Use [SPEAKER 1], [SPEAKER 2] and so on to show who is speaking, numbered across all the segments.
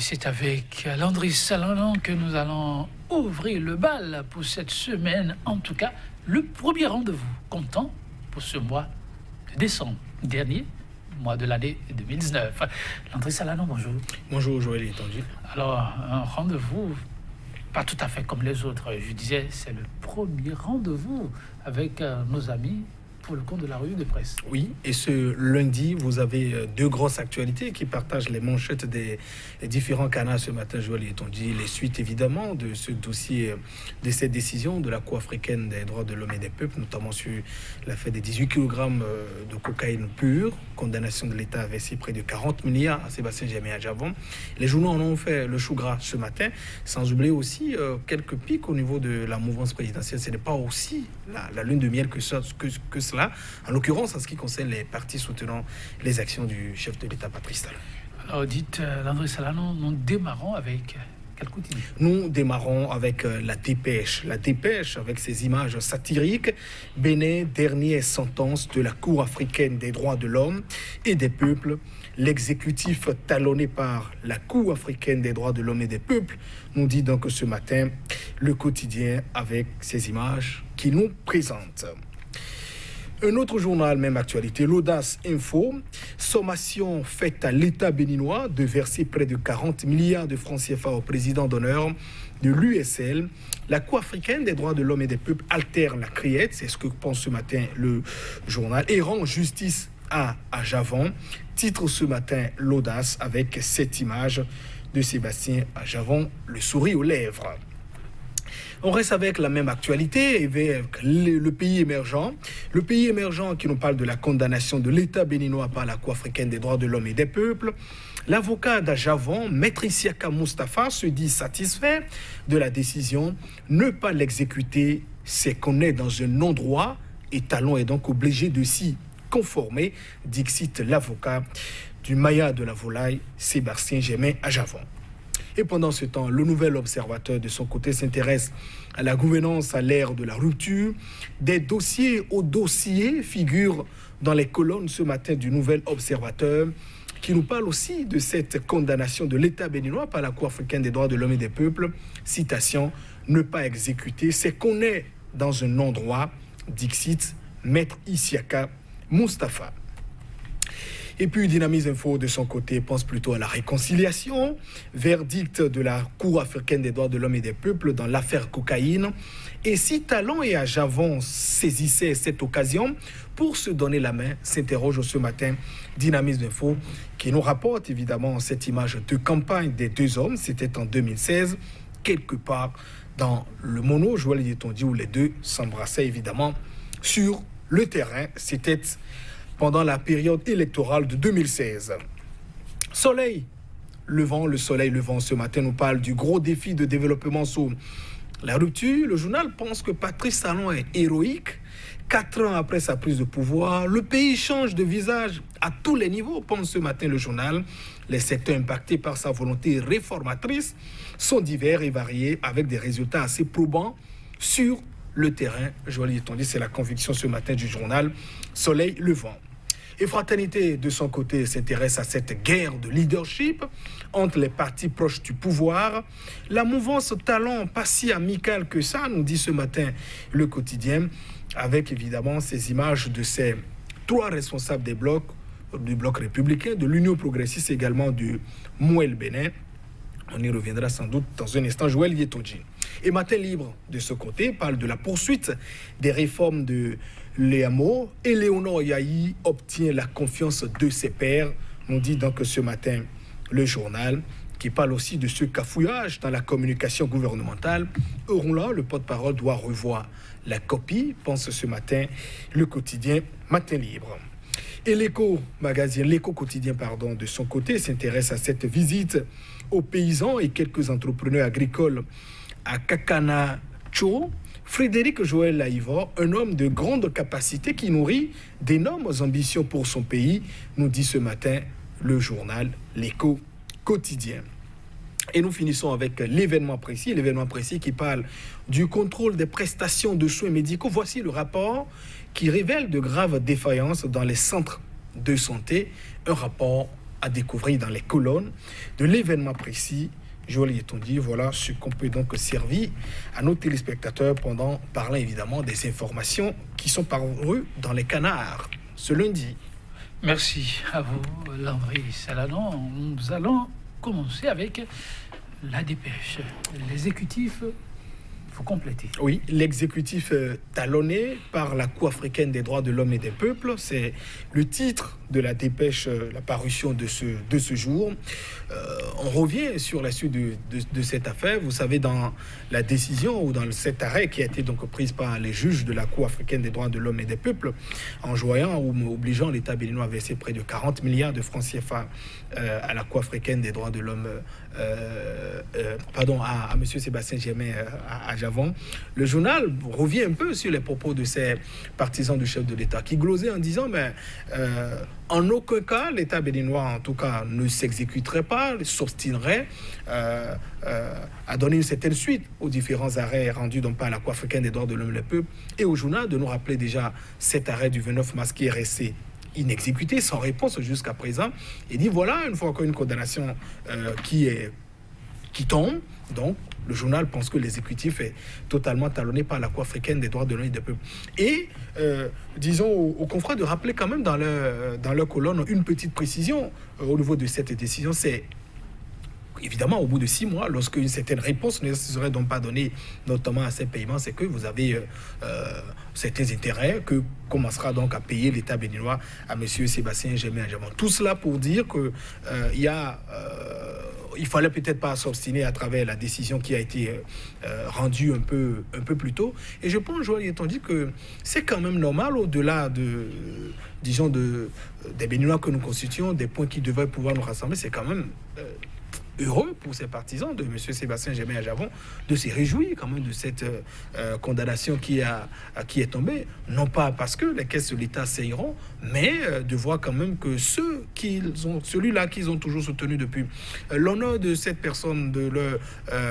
[SPEAKER 1] c'est avec Landry Salanon que nous allons ouvrir le bal pour cette semaine. En tout cas, le premier rendez-vous comptant pour ce mois de décembre dernier, mois de l'année 2019. Landry Salanon, bonjour.
[SPEAKER 2] Bonjour, Joël Etonji.
[SPEAKER 1] Alors, un rendez-vous pas tout à fait comme les autres. Je disais, c'est le premier rendez-vous avec nos amis pour le compte de la revue de presse.
[SPEAKER 2] Oui, et ce lundi, vous avez deux grosses actualités qui partagent les manchettes des différents canaux ce matin, Joël Etonji. Les suites, évidemment, de ce dossier, de cette décision de la Cour africaine des droits de l'homme et des peuples, notamment sur l'affaire des 18 kg de cocaïne pure, condamnation de l'État à verser près de 40 milliards à Sébastien Djemé Adjavon. Les journaux en ont fait le chou gras ce matin, sans oublier aussi quelques pics au niveau de la mouvance présidentielle. Ce n'est pas aussi la lune de miel que cela. En l'occurrence, en ce qui concerne les partis soutenant les actions du chef de l'État, Patrice Talon.
[SPEAKER 1] Alors, dites, Landry Salanon, nous démarrons avec quel quotidien?
[SPEAKER 2] Nous démarrons avec la Dépêche. La Dépêche, avec ses images satiriques. Bénin, dernière sentence de la Cour africaine des droits de l'homme et des peuples. L'exécutif talonné par la Cour africaine des droits de l'homme et des peuples nous dit donc ce matin le quotidien avec ces images qui nous présentent. Un autre journal, même actualité, l'Audace Info, sommation faite à l'État béninois de verser près de 40 milliards de francs CFA au président d'honneur de l'USL. La Cour africaine des droits de l'homme et des peuples alterne la criette, c'est ce que pense ce matin le journal, et rend justice à Adjavon. Titre ce matin l'Audace avec cette image de Sébastien Adjavon, le sourire aux lèvres. On reste avec la même actualité, avec le pays émergent. Le pays émergent qui nous parle de la condamnation de l'État béninois par la Cour africaine des droits de l'homme et des peuples. L'avocat d'Adjavon, Maître Isiaka Moustapha, se dit satisfait de la décision. Ne pas l'exécuter, c'est qu'on est dans un non-droit et Talon est donc obligé de s'y conformer, dixit l'avocat du Maya de la Volaille, Sébastien Djemé Adjavon. Et pendant ce temps, le nouvel observateur, de son côté, s'intéresse à la gouvernance à l'ère de la rupture. Des dossiers aux dossiers figurent dans les colonnes ce matin du nouvel observateur, qui nous parle aussi de cette condamnation de l'État béninois par la Cour africaine des droits de l'homme et des peuples. Citation, ne pas exécuter, c'est qu'on est dans un non-droit, dixit Maître Isiaka Moustapha. Et puis Dynamisme Info, de son côté, pense plutôt à la réconciliation. Verdict de la Cour africaine des droits de l'homme et des peuples dans l'affaire cocaïne. Et si Talon et Adjavon saisissaient cette occasion pour se donner la main, s'interroge ce matin Dynamisme Info, qui nous rapporte évidemment cette image de campagne des deux hommes. C'était en 2016, quelque part dans le mono, Joël Etonji, où les deux s'embrassaient évidemment sur le terrain. C'était pendant la période électorale de 2016. Soleil levant, le soleil levant ce matin nous parle du gros défi de développement sous la rupture. Le journal pense que Patrice Talon est héroïque. 4 ans après sa prise de pouvoir, le pays change de visage à tous les niveaux, pense ce matin le journal. Les secteurs impactés par sa volonté réformatrice sont divers et variés avec des résultats assez probants sur le terrain. Joël Etonji, c'est la conviction ce matin du journal Soleil levant. Et Fraternité, de son côté, s'intéresse à cette guerre de leadership entre les partis proches du pouvoir. La mouvance Talon, pas si amicale que ça, nous dit ce matin le quotidien, avec évidemment ces images de ces 3 responsables des blocs, du bloc républicain, de l'Union progressiste également du Mouel Bénin. On y reviendra sans doute dans un instant. Joël Etonji. Et Matin Libre, de ce côté, parle de la poursuite des réformes de l'EAMO. Et Léonore Yahi obtient la confiance de ses pairs, nous dit donc ce matin le journal, qui parle aussi de ce cafouillage dans la communication gouvernementale. Là, le porte-parole doit revoir la copie, pense ce matin le quotidien Matin Libre. Et l'Écho quotidien, de son côté, s'intéresse à cette visite aux paysans et quelques entrepreneurs agricoles à Kakanacho. Frédéric Joël Laïvor, un homme de grande capacité qui nourrit d'énormes ambitions pour son pays, nous dit ce matin le journal L'Écho quotidien. Et nous finissons avec l'événement précis qui parle du contrôle des prestations de soins médicaux. Voici le rapport qui révèle de graves défaillances dans les centres de santé. Un rapport à découvrir dans les colonnes de l'événement précis. Joël Yetondy, voilà ce qu'on peut donc servir à nos téléspectateurs pendant parlant évidemment des informations qui sont parues dans les canards ce lundi.
[SPEAKER 1] Merci à vous, Landry Salanon. Nous allons commencer avec la dépêche. L'exécutif, il faut compléter.
[SPEAKER 2] Oui, l'exécutif talonné par la Cour africaine des droits de l'homme et des peuples, c'est le titre de la dépêche, la parution de ce jour. On revient sur la suite de cette affaire. Vous savez, dans la décision ou dans cet arrêt qui a été donc prise par les juges de la Cour africaine des droits de l'homme et des peuples, enjoignant ou obligeant l'État béninois à verser près de 40 milliards de francs CFA à la Cour africaine des droits de l'homme, à M. Sébastien Germain à Javon. Le journal revient un peu sur les propos de ces partisans du chef de l'État qui glosaient en disant en aucun cas, l'État béninois, en tout cas, ne s'exécuterait pas, s'obstinerait à donner une certaine suite aux différents arrêts rendus donc par la Cour africaine des droits de l'homme et du peuple. Et au journal, de nous rappeler déjà cet arrêt du 29 mars qui est resté inexécuté, sans réponse jusqu'à présent. Et dit voilà, une fois qu'une condamnation qui tombe, donc le journal pense que l'exécutif est totalement talonné par la Cour africaine des droits de l'homme et des peuples. Et disons aux confrères de rappeler quand même dans leur colonne une petite précision au niveau de cette décision, c'est évidemment au bout de 6 mois, lorsque une certaine réponse ne serait donc pas donnée, notamment à ces paiements, c'est que vous avez certains intérêts que commencera donc à payer l'État béninois à M. Sébastien Germain. Tout cela pour dire que il fallait peut-être pas s'obstiner à travers la décision qui a été rendue un peu plus tôt. Et je pense, Joël Yetondy, que c'est quand même normal, au-delà des Béninois que nous constituons, des points qui devraient pouvoir nous rassembler, c'est quand même heureux pour ces partisans de M. Sébastien Germain à Javon de se réjouir quand même de cette condamnation qui est tombée, non pas parce que les caisses de l'État sailleront, mais de voir quand même que celui-là qu'ils ont toujours soutenu depuis l'honneur de cette personne, de leurs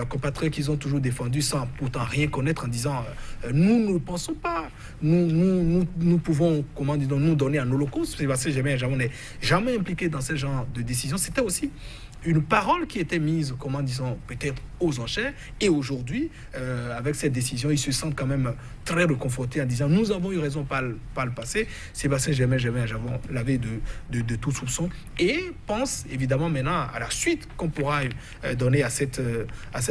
[SPEAKER 2] compatriotes qu'ils ont toujours défendu sans pourtant rien connaître, en disant nous ne pensons pas, nous pouvons, comment dit-on, nous donner un holocauste. Sébastien Germain à Javon n'est jamais impliqué dans ce genre de décision. C'était aussi une parole qui était mise, comment disons, peut-être aux enchères. Et aujourd'hui, avec cette décision, ils se sentent quand même très reconfortés en disant nous avons eu raison par le passé. Sébastien Germain à Javon l'avait de tout soupçon et pense évidemment maintenant à la suite qu'on pourra donner à cette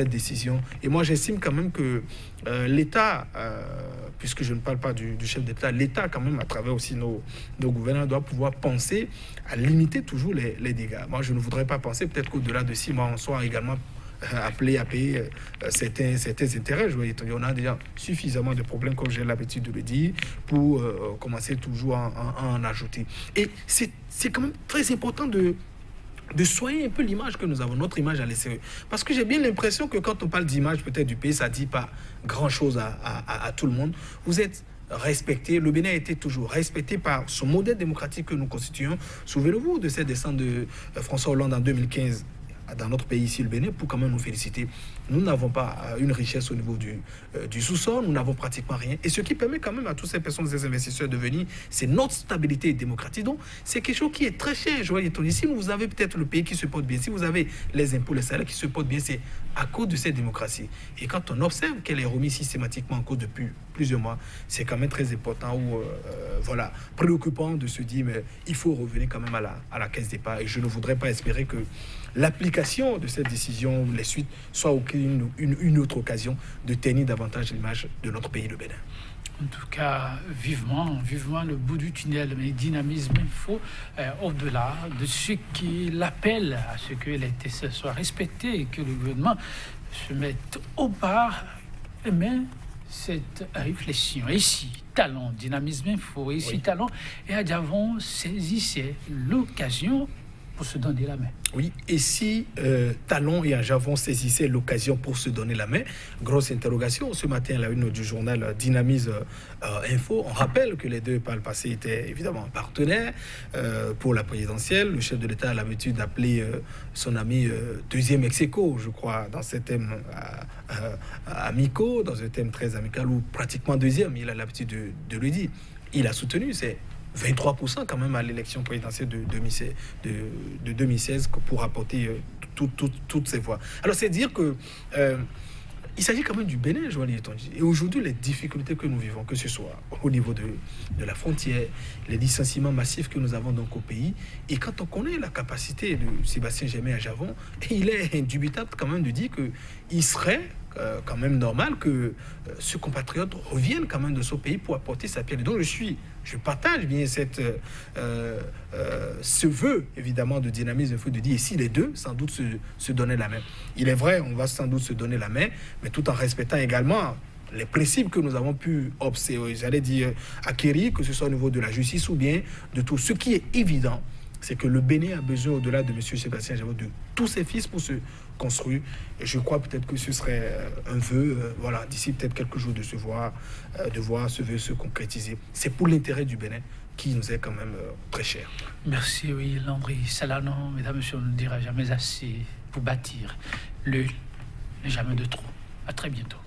[SPEAKER 2] décision. Et moi, j'estime quand même que l'État, puisque je ne parle pas du chef d'État, l'État quand même, à travers aussi nos gouvernants, doit pouvoir penser à limiter toujours les dégâts. Moi, je ne voudrais pas penser peut-être qu'au-delà de 6 mois, on soit également appelé à payer certains intérêts. On a déjà suffisamment de problèmes, comme j'ai l'habitude de le dire, pour commencer toujours à en ajouter. Et c'est quand même très important de soigner un peu l'image que nous avons, notre image à l'extérieur. Parce que j'ai bien l'impression que quand on parle d'image peut-être du pays, ça ne dit pas grand-chose à tout le monde. Vous êtes respecté, le Bénin a été toujours respecté par son modèle démocratique que nous constituons. Souvenez-vous de cette descente de François Hollande en 2015 dans notre pays ici, le Bénin, pour quand même nous féliciter. Nous n'avons pas une richesse au niveau du sous-sol, nous n'avons pratiquement rien. Et ce qui permet quand même à toutes ces personnes, ces investisseurs de venir, c'est notre stabilité démocratique. Donc, c'est quelque chose qui est très cher, Joël Yetondy. Si vous avez peut-être le pays qui se porte bien, si vous avez les impôts, les salaires qui se portent bien, c'est à cause de cette démocratie. Et quand on observe qu'elle est remise systématiquement en cause depuis plusieurs mois, c'est quand même très important ou préoccupant de se dire mais il faut revenir quand même à la caisse départ. Et je ne voudrais pas espérer que l'application de cette décision, les suites, soit une autre occasion de ternir davantage l'image de notre pays, le Bénin.
[SPEAKER 1] En tout cas, vivement le bout du tunnel, mais dynamisme, il faut, au-delà de ce qui l'appelle à ce que les tests soient respectés et que le gouvernement se mette au pas, mais cette réflexion, ici, talent, dynamisme, info, ici, oui. Talent, et à Javon saisissait l'occasion pour se donner la main.
[SPEAKER 2] Oui, et si Talon et Javon saisissaient l'occasion pour se donner la main, grosse interrogation. Ce matin, la une du journal Dynamise Info, on rappelle que les deux, par le passé, étaient évidemment partenaires pour la présidentielle. Le chef de l'État a l'habitude d'appeler son ami deuxième ex-aequo, je crois, dans ces thèmes amicaux, dans un thème très amical, ou pratiquement deuxième, il a l'habitude de le dire. Il a soutenu, c'est 23% quand même à l'élection présidentielle de 2016 pour apporter toutes ces voix. Alors c'est dire que il s'agit quand même du Bénin, Joël Yetonji. Et aujourd'hui, les difficultés que nous vivons, que ce soit au niveau de la frontière, les licenciements massifs que nous avons donc au pays, et quand on connaît la capacité de Sébastien Germain à Javon, il est indubitable quand même de dire qu'il serait quand même normal que ce compatriote revienne quand même de ce pays pour apporter sa pierre. Donc je partage bien ce vœu évidemment de dynamisme, de dire ici les deux sans doute se donner la main. Il est vrai, on va sans doute se donner la main, mais tout en respectant également les principes que nous avons pu observer, j'allais dire acquérir, que ce soit au niveau de la justice ou bien de tout. Ce qui est évident, c'est que le Bénin a besoin, au-delà de M. Sébastien Javon, de tous ses fils pour se construire. Et je crois peut-être que ce serait un vœu, voilà, d'ici peut-être quelques jours de voir ce vœu se concrétiser. C'est pour l'intérêt du Bénin qui nous est quand même très cher.
[SPEAKER 1] Merci, oui, Landry Salanon. Mesdames et messieurs, on ne dira jamais assez pour bâtir le jamais de trop. À très bientôt.